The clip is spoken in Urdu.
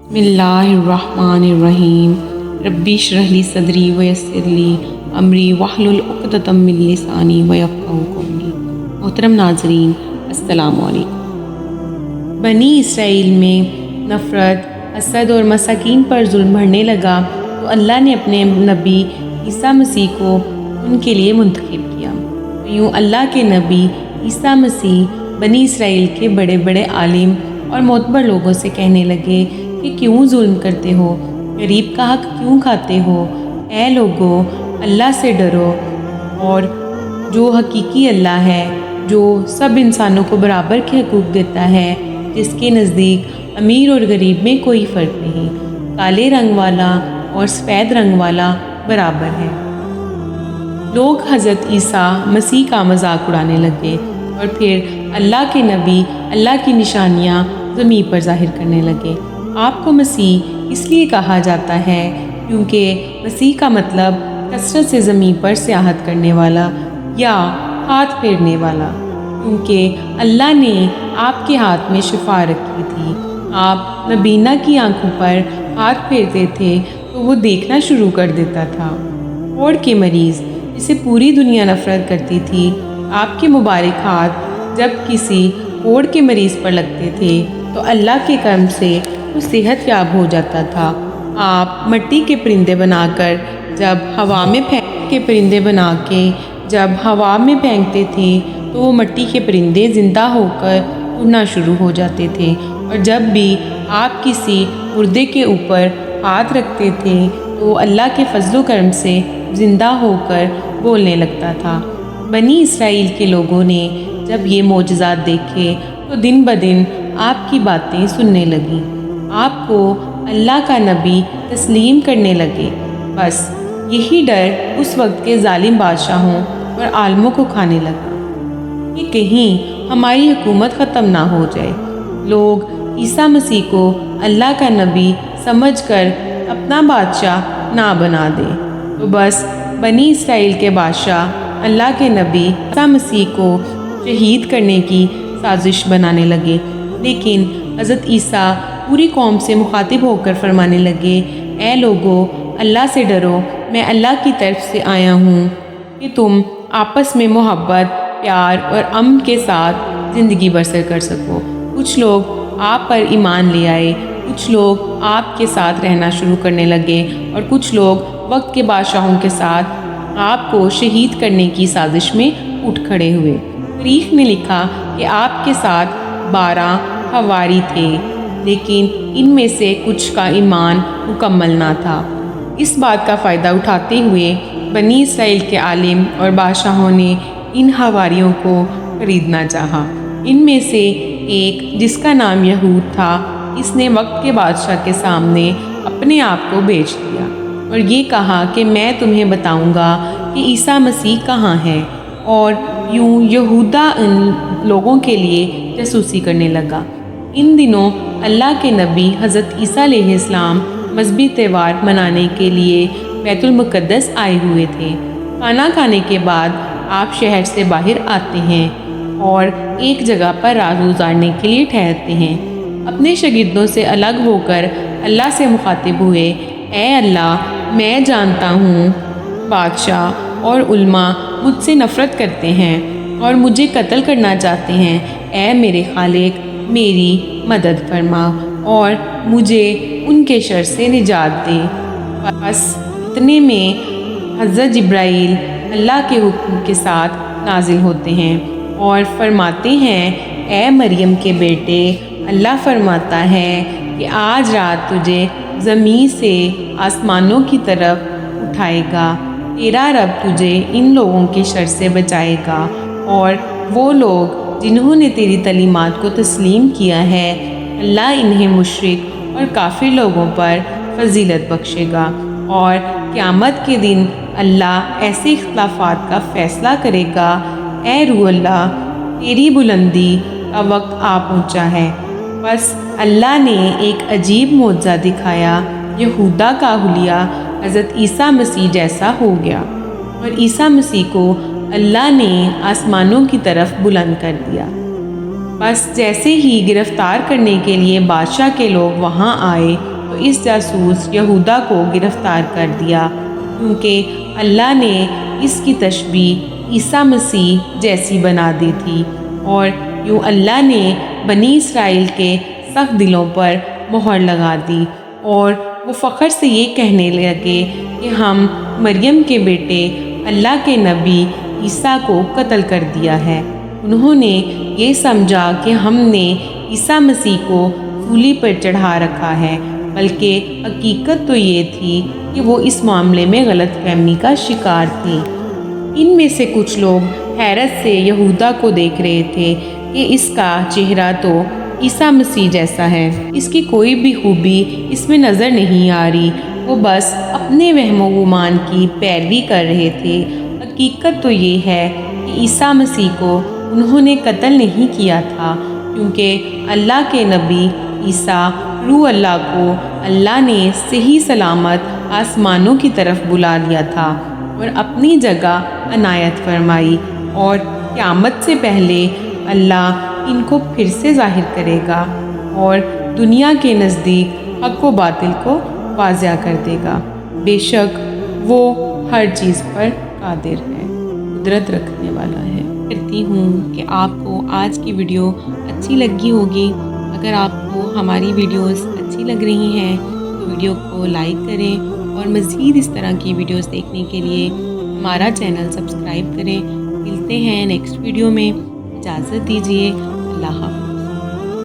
بسم اللہ الرحمن الرحیم ربی اشرح لی صدری ویسر لی امری واحلل عقدۃ من لسانی یفقہوا قولی۔ محترم ناظرین، السلام علیکم۔ بنی اسرائیل میں نفرت، حسد اور مساکین پر ظلم بڑھنے لگا تو اللہ نے اپنے نبی عیسیٰ مسیح کو ان کے لیے منتخب کیا۔ یوں اللہ کے نبی عیسیٰ مسیح بنی اسرائیل کے بڑے بڑے عالم اور معتبر لوگوں سے کہنے لگے کہ کیوں ظلم کرتے ہو، غریب کا حق کیوں کھاتے ہو؟ اے لوگو، اللہ سے ڈرو، اور جو حقیقی اللہ ہے، جو سب انسانوں کو برابر کے حقوق دیتا ہے، جس کے نزدیک امیر اور غریب میں کوئی فرق نہیں، کالے رنگ والا اور سفید رنگ والا برابر ہے۔ لوگ حضرت عیسیٰ مسیح کا مذاق اڑانے لگے اور پھر اللہ کے نبی اللہ کی نشانیاں زمین پر ظاہر کرنے لگے۔ آپ کو مسیح اس لیے کہا جاتا ہے کیونکہ مسیح کا مطلب کثرت سے زمین پر سیاحت کرنے والا یا ہاتھ پھیرنے والا، کیونکہ اللہ نے آپ کے ہاتھ میں شفا رکھی تھی۔ آپ نبینا کی آنکھوں پر ہاتھ پھیرتے تھے تو وہ دیکھنا شروع کر دیتا تھا۔ کوڑ کے مریض جسے پوری دنیا نفرت کرتی تھی، آپ کے مبارک ہاتھ جب کسی کوڑ کے مریض پر لگتے تھے تو اللہ کے کرم سے وہ صحت یاب ہو جاتا تھا۔ آپ مٹی کے پرندے بنا کر جب ہوا میں پھینکتے تھے تو وہ مٹی کے پرندے زندہ ہو کر اڑنا شروع ہو جاتے تھے، اور جب بھی آپ کسی مردے کے اوپر ہاتھ رکھتے تھے تو وہ اللہ کے فضل و کرم سے زندہ ہو کر بولنے لگتا تھا۔ بنی اسرائیل کے لوگوں نے جب یہ معجزات دیکھے تو دن بدن آپ کی باتیں سننے لگیں، آپ کو اللہ کا نبی تسلیم کرنے لگے۔ بس یہی ڈر اس وقت کے ظالم بادشاہوں اور عالموں کو کھانے لگا کہ کہیں ہماری حکومت ختم نہ ہو جائے۔ لوگ عیسیٰ مسیح کو اللہ کا نبی سمجھ کر اپنا بادشاہ نہ بنا دیں، تو بس بنی اسرائیل کے بادشاہ اللہ کے نبی عیسیٰ مسیح کو شہید کرنے کی سازش بنانے لگے۔ لیکن حضرت عیسیٰ پوری قوم سے مخاطب ہو کر فرمانے لگے، اے لوگو، اللہ سے ڈرو، میں اللہ کی طرف سے آیا ہوں کہ تم آپس میں محبت، پیار اور امن کے ساتھ زندگی بسر کر سکو۔ کچھ لوگ آپ پر ایمان لے آئے، کچھ لوگ آپ کے ساتھ رہنا شروع کرنے لگے، اور کچھ لوگ وقت کے بادشاہوں کے ساتھ آپ کو شہید کرنے کی سازش میں اٹھ کھڑے ہوئے۔ تاریخ میں لکھا کہ آپ کے ساتھ 12 حواری تھے، لیکن ان میں سے کچھ کا ایمان مکمل نہ تھا۔ اس بات کا فائدہ اٹھاتے ہوئے بنی اسرائیل کے عالم اور بادشاہوں نے ان حواریوں کو خریدنا چاہا۔ ان میں سے ایک، جس کا نام یہود تھا، اس نے وقت کے بادشاہ کے سامنے اپنے آپ کو بیچ دیا اور یہ کہا کہ میں تمہیں بتاؤں گا کہ عیسیٰ مسیح کہاں ہے، اور یوں یہودا ان لوگوں کے لیے جاسوسی کرنے لگا۔ ان دنوں اللہ کے نبی حضرت عیسیٰ علیہ السلام مذہبی تہوار منانے کے لیے بیت المقدس آئے ہوئے تھے۔ کھانا کھانے کے بعد آپ شہر سے باہر آتے ہیں اور ایک جگہ پر رات گزارنے کے لیے ٹھہرتے ہیں۔ اپنے شاگردوں سے الگ ہو کر اللہ سے مخاطب ہوئے، اے اللہ، میں جانتا ہوں بادشاہ اور علماء مجھ سے نفرت کرتے ہیں اور مجھے قتل کرنا چاہتے ہیں۔ اے میرے خالق، میری مدد فرما اور مجھے ان کے شر سے نجات دے۔ بس اتنے میں حضرت جبرائیل اللہ کے حکم کے ساتھ نازل ہوتے ہیں اور فرماتے ہیں، اے مریم کے بیٹے، اللہ فرماتا ہے کہ آج رات تجھے زمین سے آسمانوں کی طرف اٹھائے گا، تیرا رب تجھے ان لوگوں کے شر سے بچائے گا، اور وہ لوگ جنہوں نے تیری تعلیمات کو تسلیم کیا ہے، اللہ انہیں مشرک اور کافر لوگوں پر فضیلت بخشے گا، اور قیامت کے دن اللہ ایسے اختلافات کا فیصلہ کرے گا۔ اے روح اللہ، تیری بلندی کا وقت آ پہنچا ہے۔ بس اللہ نے ایک عجیب معجزہ دکھایا، یہودا کا حلیہ حضرت عیسیٰ مسیح جیسا ہو گیا، اور عیسیٰ مسیح کو اللہ نے آسمانوں کی طرف بلند کر دیا۔ بس جیسے ہی گرفتار کرنے کے لیے بادشاہ کے لوگ وہاں آئے تو اس جاسوس یہودا کو گرفتار کر دیا، کیونکہ اللہ نے اس کی تشبیہ عیسیٰ مسیح جیسی بنا دی تھی، اور یوں اللہ نے بنی اسرائیل کے سخت دلوں پر مہر لگا دی، اور وہ فخر سے یہ کہنے لگے کہ ہم مریم کے بیٹے اللہ کے نبی عیسیٰ کو قتل کر دیا ہے۔ انہوں نے یہ سمجھا کہ ہم نے عیسیٰ مسیح کو سولی پر چڑھا رکھا ہے، بلکہ حقیقت تو یہ تھی کہ وہ اس معاملے میں غلط فہمی کا شکار تھی۔ ان میں سے کچھ لوگ حیرت سے یہودا کو دیکھ رہے تھے کہ اس کا چہرہ تو عیسیٰ مسیح جیسا ہے، اس کی کوئی بھی خوبی اس میں نظر نہیں آ رہی، وہ بس اپنے وہم و گمان کی پیروی کر رہے تھے۔ حقیقت تو یہ ہے کہ عیسیٰ مسیح کو انہوں نے قتل نہیں کیا تھا، کیونکہ اللہ کے نبی عیسیٰ روح اللہ کو اللہ نے صحیح سلامت آسمانوں کی طرف بلا لیا تھا اور اپنی جگہ عنایت فرمائی، اور قیامت سے پہلے اللہ ان کو پھر سے ظاہر کرے گا اور دنیا کے نزدیک حق و باطل کو واضح کر دے گا۔ بے شک وہ ہر چیز پر قادر ہے، قدرت رکھنے والا ہے۔ کرتی ہوں کہ آپ کو آج کی ویڈیو اچھی لگی ہوگی۔ اگر آپ کو ہماری ویڈیوز اچھی لگ رہی ہیں تو ویڈیو کو لائک کریں، اور مزید اس طرح کی ویڈیوز دیکھنے کے لیے ہمارا چینل سبسکرائب کریں۔ ملتے ہیں نیکسٹ ویڈیو میں، اجازت دیجیے، اللہ حافظ۔